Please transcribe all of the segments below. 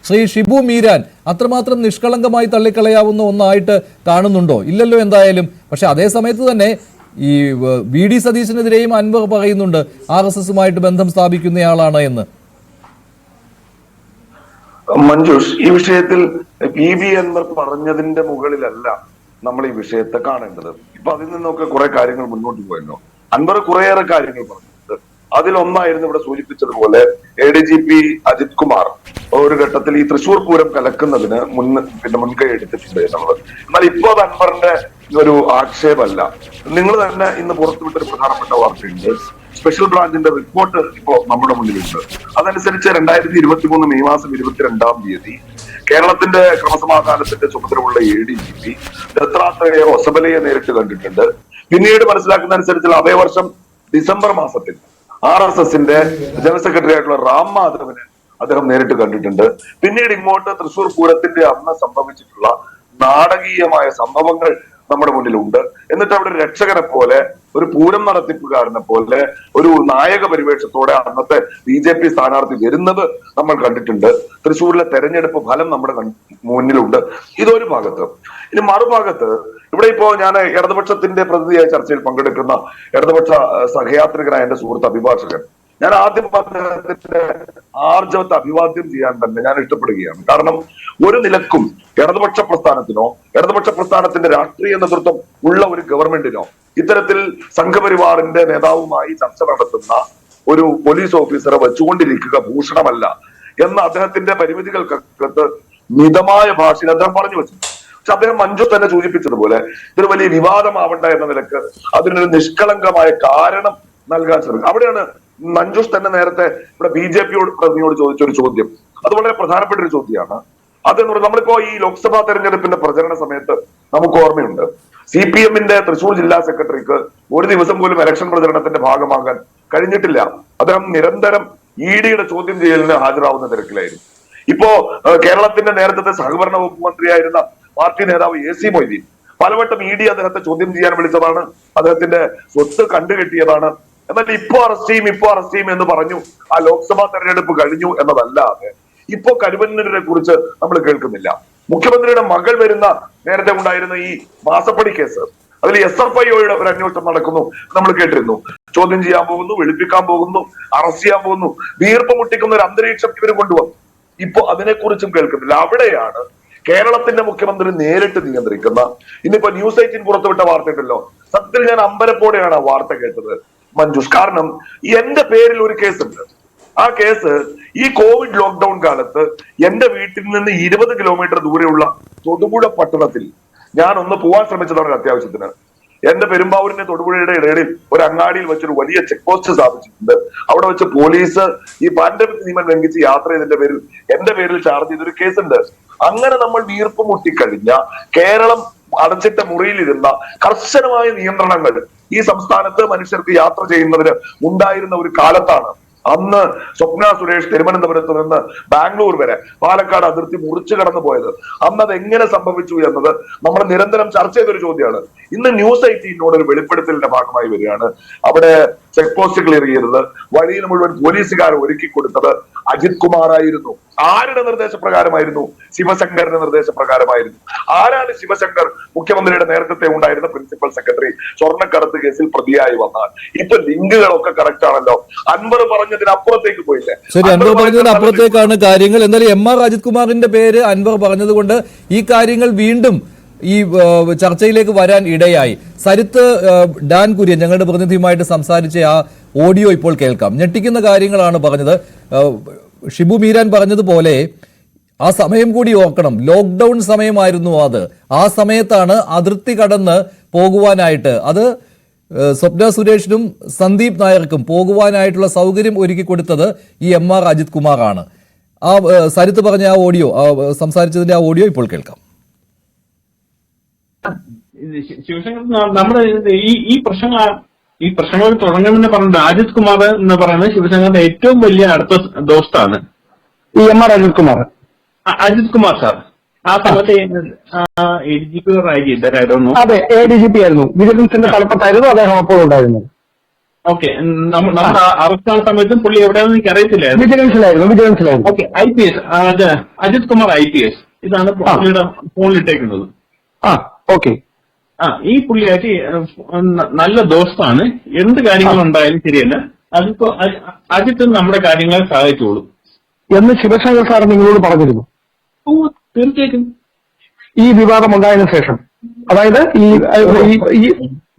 ശ്രീ ഷിബു മീരാൻ അത്രമാത്രം നിഷ്കളങ്കമായി തള്ളിക്കളയാവുന്ന ഒന്നായിട്ട് കാണുന്നുണ്ടോ? ഇല്ലല്ലോ എന്തായാലും. പക്ഷെ അതേ സമയത്ത് തന്നെ ഈ വി ഡി സതീശനെതിരെയും അൻവർ പറയുന്നുണ്ട് RSSുമായിട്ട് ബന്ധം സ്ഥാപിക്കുന്നയാളാണ് എന്ന്. മഞ്ജുഷ്, ഈ വിഷയത്തിൽ PV അൻവർ പറഞ്ഞതിന്റെ മുകളിലല്ല നമ്മൾ ഈ വിഷയത്തെ കാണേണ്ടത്. ഇപ്പൊ അതിൽ നിന്നൊക്കെ കുറെ കാര്യങ്ങൾ മുന്നോട്ട് പോയല്ലോ. അൻവർ കുറേയേറെ കാര്യങ്ങൾ പറഞ്ഞിട്ടുണ്ട്. അതിലൊന്നായിരുന്നു ഇവിടെ സൂചിപ്പിച്ചതുപോലെ ADGP അജിത് കുമാർ ഒരു ഘട്ടത്തിൽ ഈ തൃശൂർ പൂരം കലക്കുന്നതിന് മുൻകൈ എടുത്തിട്ടുണ്ട് എന്നുള്ളത്. എന്നാൽ ഇപ്പോ അത് അൻവറിന്റെ ഒരു ആക്ഷേപമല്ല. നിങ്ങൾ തന്നെ ഇന്ന് പുറത്തുവിട്ടൊരു പ്രധാനപ്പെട്ട വാർത്തയുണ്ട്. സ്പെഷ്യൽ ബ്രാഞ്ചിന്റെ റിപ്പോർട്ട് ഇപ്പോ നമ്മുടെ മുന്നിലുണ്ട്. അതനുസരിച്ച് 2023 മെയ് മാസം 22-ാം തീയതി കേരളത്തിന്റെ ക്രമസമാധാനത്തിന്റെ ചുമതലയുള്ള ADGP ദത്താത്രേയ ഒസബലയെ നേരിട്ട് കണ്ടിട്ടുണ്ട്. പിന്നീട് മനസ്സിലാക്കുന്ന അനുസരിച്ചുള്ള അതേ വർഷം ഡിസംബർ മാസത്തിൽ RSSന്റെ ജനറൽ സെക്രട്ടറി ആയിട്ടുള്ള റാം മാധവനെ അദ്ദേഹം നേരിട്ട് കണ്ടിട്ടുണ്ട്. പിന്നീട് ഇങ്ങോട്ട് തൃശൂർ പൂരത്തിന്റെ അന്ന് സംഭവിച്ചിട്ടുള്ള നാടകീയമായ സംഭവങ്ങൾ നമ്മുടെ മുന്നിലുണ്ട്. എന്നിട്ട് അവിടെ ഒരു രക്ഷകനെ പോലെ, ഒരു പൂരം നടത്തിപ്പുകാരനെ പോലെ, ഒരു നായക പരിവേഷത്തോടെ അന്നത്തെ BJP സ്ഥാനാർത്ഥി വരുന്നത് നമ്മൾ കണ്ടിട്ടുണ്ട്. തൃശ്ശൂരിലെ തെരഞ്ഞെടുപ്പ് ഫലം നമ്മുടെ മുന്നിലുണ്ട്. ഇതൊരു ഭാഗത്ത്. ഇനി മറുഭാഗത്ത് ഇവിടെ ഇപ്പോ ഞാൻ ഇടതുപക്ഷത്തിന്റെ പ്രതിനിധിയായ ചർച്ചയിൽ പങ്കെടുക്കുന്ന ഇടതുപക്ഷ സഹയാത്രികനായ എന്റെ സുഹൃത്ത് അഭിഭാഷകൻ, ഞാൻ ആദ്യം അദ്ദേഹത്തിന്റെ ആർജവത്തെ അഭിവാദ്യം ചെയ്യാൻ തന്നെ ഞാൻ ഇഷ്ടപ്പെടുകയാണ്. കാരണം ഒരു നിലക്കും ഇടതുപക്ഷ പ്രസ്ഥാനത്തിനോ ഇടതുപക്ഷ പ്രസ്ഥാനത്തിന്റെ രാഷ്ട്രീയ നേതൃത്വം ഉള്ള ഒരു ഗവൺമെന്റിനോ ഇത്തരത്തിൽ സംഘപരിവാറിന്റെ നേതാവുമായി ചർച്ച നടത്തുന്ന ഒരു പോലീസ് ഓഫീസറെ വെച്ചുകൊണ്ടിരിക്കുക ഭൂഷണമല്ല എന്ന അദ്ദേഹത്തിന്റെ പരിമിതികൾക്കകത്ത് മിതമായ ഭാഷയിൽ അദ്ദേഹം പറഞ്ഞു വെച്ചു. പക്ഷെ അദ്ദേഹം മഞ്ജു തന്നെ സൂചിപ്പിച്ചതുപോലെ ഇതൊരു വലിയ വിവാദമാവണ്ട എന്ന നിലക്ക് അതിനൊരു നിഷ്കളങ്കമായ കാരണം നൽകാൻ ശ്രമിക്കും. അവിടെയാണ് മഞ്ജുഷ് തന്നെ നേരത്തെ ഇവിടെ BJP പ്രതിനിധിയോട് ചോദിച്ചൊരു ചോദ്യം. അത് വളരെ പ്രധാനപ്പെട്ട ഒരു ചോദ്യമാണ്. അതെന്ന് പറയുന്നത്, നമ്മളിപ്പോ ഈ ലോക്സഭാ തെരഞ്ഞെടുപ്പിന്റെ പ്രചരണ സമയത്ത് നമുക്ക് ഓർമ്മയുണ്ട്, CPMന്റെ തൃശൂർ ജില്ലാ സെക്രട്ടറിക്ക് ഒരു ദിവസം പോലും ഇലക്ഷൻ പ്രചരണത്തിന്റെ ഭാഗമാകാൻ കഴിഞ്ഞിട്ടില്ല. അദ്ദേഹം നിരന്തരം EDയുടെ ചോദ്യം ചെയ്യലിന് ഹാജരാവുന്ന തിരക്കിലായിരുന്നു. ഇപ്പോ കേരളത്തിന്റെ നേരത്തെ സഹകരണ വകുപ്പ് മന്ത്രിയായിരുന്ന പാർട്ടി നേതാവ് AC മൊയ്തീൻ പലവട്ടം ED അദ്ദേഹത്തെ ചോദ്യം ചെയ്യാൻ വിളിച്ചതാണ്, അദ്ദേഹത്തിന്റെ സ്വത്ത് കണ്ടുകെട്ടിയതാണ്. എന്നാൽ ഇപ്പോ അറസ്റ്റ് ചെയ്യും എന്ന് പറഞ്ഞു ആ ലോക്സഭാ തെരഞ്ഞെടുപ്പ് കഴിഞ്ഞു എന്നതല്ലാതെ ഇപ്പോ കരുവന്നൂരിനെ കുറിച്ച് നമ്മൾ കേൾക്കുന്നില്ല. മുഖ്യമന്ത്രിയുടെ മകൾ വരുന്ന നേരത്തെ ഉണ്ടായിരുന്ന ഈ മാസപ്പടി കേസ്, അതിൽ SFIOയുടെ ഒരു അന്വേഷണം നടക്കുന്നു നമ്മൾ കേട്ടിരുന്നു. ചോദ്യം ചെയ്യാൻ പോകുന്നു, വെളുപ്പിക്കാൻ പോകുന്നു, അറസ്റ്റ് ചെയ്യാൻ പോകുന്നു, വീർപ്പ് മുട്ടിക്കുന്ന ഒരു അന്തരീക്ഷം ഇവര് കൊണ്ടുവന്നു. ഇപ്പൊ അതിനെക്കുറിച്ചും കേൾക്കുന്നില്ല. അവിടെയാണ് കേരളത്തിന്റെ മുഖ്യമന്ത്രി നേരിട്ട് നിയന്ത്രിക്കുന്ന, ഇന്നിപ്പോ ന്യൂസ് 18 പുറത്തുവിട്ട വാർത്തയുണ്ടല്ലോ, സത്യത്തിൽ ഞാൻ അമ്പരപ്പോടെയാണ് ആ വാർത്ത കേട്ടത് മഞ്ജുഷ്. കാരണം എന്റെ പേരിൽ ഒരു കേസുണ്ട്. ആ കേസ് ഈ കോവിഡ് ലോക്ക്ഡൌൺ കാലത്ത് എന്റെ വീട്ടിൽ നിന്ന് 20 കിലോമീറ്റർ ദൂരെയുള്ള തൊടുപുഴ പട്ടണത്തിൽ ഞാൻ ഒന്ന് പോവാൻ ശ്രമിച്ചതാണ് ഒരു അത്യാവശ്യത്തിന്. എന്റെ പെരുമ്പാവൂരിന്റെ തൊടുപുഴയുടെ ഇടയിൽ ഒരു അങ്ങാടിയിൽ വെച്ചൊരു വലിയ ചെക്ക് പോസ്റ്റ് സ്ഥാപിച്ചിട്ടുണ്ട്. അവിടെ വെച്ച് പോലീസ് ഈ പാൻഡമിക് നിയമം ലംഘിച്ച് യാത്ര ചെയ്തതിന്റെ പേരിൽ എന്റെ പേരിൽ ചാർജ് ചെയ്തൊരു കേസുണ്ട്. അങ്ങനെ നമ്മൾ വീർപ്പ് മുട്ടിക്കഴിഞ്ഞ കേരളം അടച്ചിട്ട മുറിയിലിരുന്ന കർശനമായ നിയന്ത്രണങ്ങൾ ഈ സംസ്ഥാനത്ത് മനുഷ്യർക്ക് യാത്ര ചെയ്യുന്നതിന് ഉണ്ടായിരുന്ന ഒരു കാലത്താണ് അന്ന് സ്വപ്ന സുരേഷ് തിരുവനന്തപുരത്ത് നിന്ന് ബാംഗ്ലൂർ വരെ പാലക്കാട് അതിർത്തി മുറിച്ചു കടന്നു പോയത്. അന്ന് അത് എങ്ങനെ സംഭവിച്ചു എന്നത് നമ്മൾ നിരന്തരം ചർച്ച ചെയ്തൊരു ചോദ്യമാണ്. ഇന്ന് ന്യൂസ് 18 ഒരു വെളിപ്പെടുത്തലിന്റെ ഭാഗമായി വരികയാണ്. അവിടെ ചെക്ക് പോസ്റ്റ് ക്ലിയർ ചെയ്തത്, വഴിയിൽ മുഴുവൻ പോലീസുകാർ ഒരുക്കി കൊടുത്തത് അജിത് കുമാർ ആയിരുന്നു. ആരുടെ നിർദ്ദേശപ്രകാരമായിരുന്നു? ശിവശങ്കറിന്റെ നിർദ്ദേശപ്രകാരമായിരുന്നു. ആരാണ് ശിവശങ്കർ? മുഖ്യമന്ത്രിയുടെ നേതൃത്വത്തെ ഉണ്ടായിരുന്ന പ്രിൻസിപ്പൽ സെക്രട്ടറി. സ്വർണ്ണക്കടത്ത് കേസിൽ പ്രതിയായി വന്നാൽ ഇപ്പൊ ലിങ്കുകളൊക്കെ കറക്റ്റ് ആണല്ലോ. അൻവർ പറഞ്ഞതിനപ്പുറത്തേക്ക് പോയില്ലേ? ശരി, അൻവർ പറഞ്ഞതിനപ്പുറത്തേക്കാണ് കാര്യങ്ങൾ. എന്നാലും MR അജിത് കുമാറിന്റെ പേര് അൻവർ പറഞ്ഞത് കൊണ്ട് ഈ കാര്യങ്ങൾ വീണ്ടും ഈ ചർച്ചയിലേക്ക് വരാൻ ഇടയായി. സരിത്ത് ഡാൻ കുര്യൻ ഞങ്ങളുടെ പ്രതിനിധിയുമായിട്ട് സംസാരിച്ച ആ ഓഡിയോ ഇപ്പോൾ കേൾക്കാം. ഞെട്ടിക്കുന്ന കാര്യങ്ങളാണ് പറഞ്ഞത്. ഷിബു മീരാൻ പറഞ്ഞതുപോലെ ആ സമയം കൂടി ഓർക്കണം. ലോക്ക്ഡൌൺ സമയമായിരുന്നു അത്. ആ സമയത്താണ് അതിർത്തി കടന്ന് പോകുവാനായിട്ട്, അത് സ്വപ്ന സുരേഷിനും സന്ദീപ് നായർക്കും പോകുവാനായിട്ടുള്ള സൗകര്യം ഒരുക്കി കൊടുത്തത് ഈ MR അജിത് കുമാറാണ്. ആ സരിത്ത് പറഞ്ഞ ആ ഓഡിയോ, സംസാരിച്ചതിന്റെ ആ ഓഡിയോ ഇപ്പോൾ കേൾക്കാം. ശിവശങ്കർ നമ്മുടെ ഈ പ്രശ്നങ്ങൾ തുടങ്ങണമെന്ന് പറഞ്ഞത് അജിത് കുമാർ എന്ന് പറയുന്നത് ശിവശങ്കറിന്റെ ഏറ്റവും വലിയ അടുത്ത ദോസ്താണ് ഈ MR അജിത് കുമാർ സാർ. ആ സമയത്ത് ADGP റായി ചെയ്തായിരുന്നു. അതെ, ADGP ആയിരുന്നു. വിജിലൻസിന്റെ തലപ്പത്തായിരുന്നു അദ്ദേഹം അപ്പോൾ ഉണ്ടായിരുന്നത്. ഓക്കെ, നമ്മുടെ അറസ്റ്റ് ആവുന്ന സമയത്തും പുള്ളി എവിടെയാണെന്ന് എനിക്ക് അറിയത്തില്ലായിരുന്നു. വിജിലൻസിലായിരുന്നു. Okay, IPS Ajith Kumar IPS ഇതാണ് പുള്ളിയുടെ ഫോണിലിട്ടേക്കുന്നത്. ഓക്കെ. ഈ പുള്ളിയായിട്ട് നല്ല ദോസ്താണ്. എന്ത് കാര്യങ്ങളുണ്ടായാലും ശരിയല്ല, അതിപ്പോ അജിത്ത് നമ്മുടെ കാര്യങ്ങളെ സഹായിച്ചോളൂ എന്ന് ശിവശങ്കർ സാർ നിങ്ങളോട് പറഞ്ഞിരുന്നു. തീർച്ചയായിട്ടും. ഈ വിവാദം ഉണ്ടായതിനു ശേഷം, അതായത് ഈ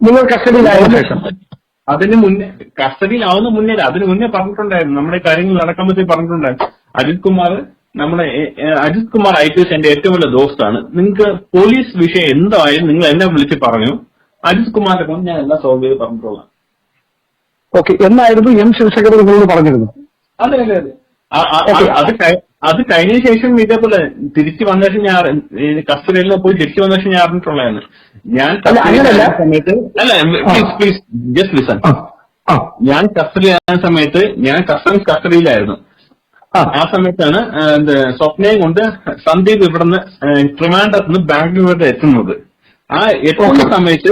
നിങ്ങൾ കസ്റ്റഡിയിലായതിനു ശേഷം, അതിന് മുന്നേ കസ്റ്റഡിയിലാവുന്ന മുന്നേ അതിന് മുന്നേ പറഞ്ഞിട്ടുണ്ടായിരുന്നു, നമ്മുടെ കാര്യങ്ങൾ നടക്കുമ്പോഴത്തേക്ക് പറഞ്ഞിട്ടുണ്ടായിരുന്നു. അജിത് കുമാർ IPS എന്റെ ഏറ്റവും വലിയ ദോസ്താണ്. നിങ്ങൾക്ക് പോലീസ് വിഷയം എന്തായാലും നിങ്ങൾ എന്നെ വിളിച്ച് പറഞ്ഞു, അജിത് കുമാറിന്റെ കൊണ്ട് ഞാൻ എല്ലാം സോൾവ് ചെയ്ത് പറഞ്ഞിട്ടുള്ളതാണ്. ഓക്കെ എന്നായിരുന്നു M ശിവശങ്കർ നിങ്ങളോട് പറഞ്ഞിരുന്നു. അതെ അതെ അതെ. അത് കഴിഞ്ഞ ശേഷം ഇതേപോലെ തിരിച്ചു വന്ന ശേഷം ഞാൻ കസ്റ്റഡിയിൽ നിന്ന് പോയി തിരിച്ചു വന്ന ശേഷം ഞാൻ അറിഞ്ഞിട്ടുള്ളതാണ്. ഞാൻ സമയത്ത് പ്ലീസ് ജസ്റ്റ് ലിസൺ. ഞാൻ കസ്റ്റഡിയിലായ സമയത്ത് ഞാൻ കസ്റ്റംസ് കസ്റ്റഡിയിലായിരുന്നു. ആ സമയത്താണ് സ്വപ്നയും കൊണ്ട് സന്ദീപ് ഇവിടുന്ന് ട്രിവാൻഡ്രത്ത് നിന്ന് ബാംഗ്ലൂർ വരെ എത്തുന്നത്. ആ എത്തുന്ന സമയത്ത്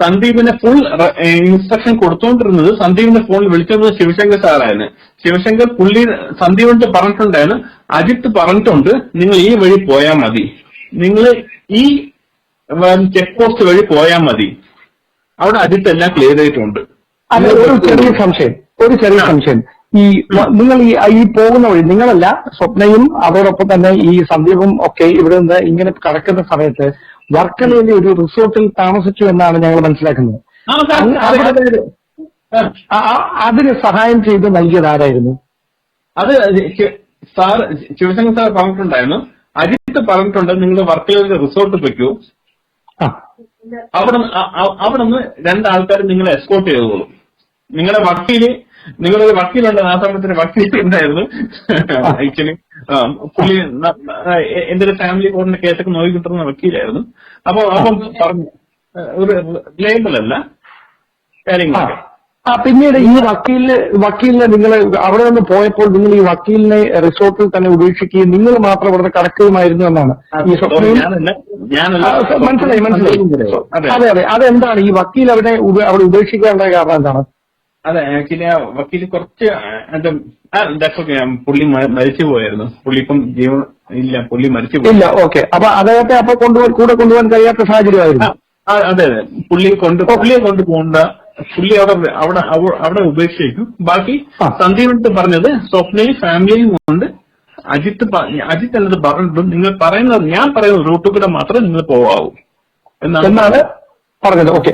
സന്ദീപിനെ ഫുൾ ഇൻസ്ട്രക്ഷൻ കൊടുത്തുകൊണ്ടിരുന്നത് സന്ദീപിന്റെ ഫോണിൽ വിളിച്ചത് ശിവശങ്കർ സാറായിരുന്നു. ശിവശങ്കർ സന്ദീപിന്റെ പറഞ്ഞിട്ടുണ്ടായിരുന്നു, അജിത്ത് പറഞ്ഞിട്ടുണ്ട് നിങ്ങൾ ഈ വഴി പോയാൽ മതി, നിങ്ങൾ ഈ ചെക്ക് പോസ്റ്റ് വഴി പോയാൽ മതി, അവിടെ അജിത്ത് എല്ലാം ക്ലിയർ ചെയ്തിട്ടുണ്ട്. ഒരു ചെറിയ സംശയം നിങ്ങൾ ഈ പോകുന്ന വഴി നിങ്ങളല്ല, സ്വപ്നയും അതോടൊപ്പം തന്നെ ഈ സന്ദീപും ഒക്കെ ഇവിടെ നിന്ന് ഇങ്ങനെ കടക്കുന്ന സമയത്ത് വർക്കലയിലെ ഒരു റിസോർട്ടിൽ താമസിച്ചു എന്നാണ് ഞങ്ങൾ മനസ്സിലാക്കുന്നത്. അതിന് സഹായം ചെയ്ത് നൽകിയത് ആരായിരുന്നു? അത് ശിവശങ്കർ സാർ പറഞ്ഞിട്ടുണ്ടായിരുന്നു, അജിത്ത് പറഞ്ഞിട്ടുണ്ട് നിങ്ങൾ വർക്കലയിലെ റിസോർട്ട് വെക്കൂ, അവിടെ നിന്ന് രണ്ടാൾക്കാർ നിങ്ങളെ എസ്കോർട്ട് ചെയ്തോളും. നിങ്ങളൊരു വക്കീലുണ്ട്, ആ സമയത്തിന് വക്കീൽ ഉണ്ടായിരുന്നു. ആക്ച്വലി പുള്ളി എന്റെ ഒരു ഫാമിലി കോർട്ടിന്റെ കേസൊക്കെ നോക്കിക്കൊണ്ടിരുന്ന വക്കീലായിരുന്നു. അപ്പം പറഞ്ഞു ഒരു ലേബൽ അല്ല കാര്യങ്ങളൊക്കെ. പിന്നീട് ഈ വക്കീലിനെ നിങ്ങൾ അവിടെ നിന്ന് പോയപ്പോൾ നിങ്ങൾ ഈ വക്കീലിനെ റിസോർട്ടിൽ തന്നെ ഉപേക്ഷിക്കുകയും നിങ്ങൾ മാത്രം ഇവിടെ കടക്കുകയുമായിരുന്നു എന്നാണ് ഈ മനസ്സിലായി. അതെ അതെ, അതെന്താണ് ഈ വക്കീൽ അവിടെ ഉപേക്ഷിക്കാനുള്ള കാരണം എന്താണ്? അതെ, ആക്ച്വലി ആ വക്കീല് കുറച്ച് പുള്ളി മരിച്ചു പോയായിരുന്നു. പുള്ളി ഇപ്പം ജീവൻ ഇല്ല, പുള്ളി മരിച്ചു പോയി. ഇല്ല. ഓക്കെ. അപ്പൊ അദ്ദേഹത്തെ അപ്പൊ കൂടെ കൊണ്ടുപോകാൻ കഴിയാത്ത സാഹചര്യമായിരുന്നു. അതെ അതെ, പുള്ളിയെ കൊണ്ടുപോകണ്ട, പുള്ളി അവിടെ ഉപേക്ഷിക്കും. ബാക്കി സന്ദീപ് പറഞ്ഞത് സ്വപ്നയും ഫാമിലിയും കൊണ്ട് അജിത്ത് എന്നത് പറഞ്ഞിട്ടും നിങ്ങൾ പറയുന്നത് ഞാൻ പറയുന്ന റൂട്ടിൽ കൂടെ മാത്രമേ നിങ്ങൾ പോകാവൂ എന്നാണ് പറഞ്ഞത്. ഓക്കെ.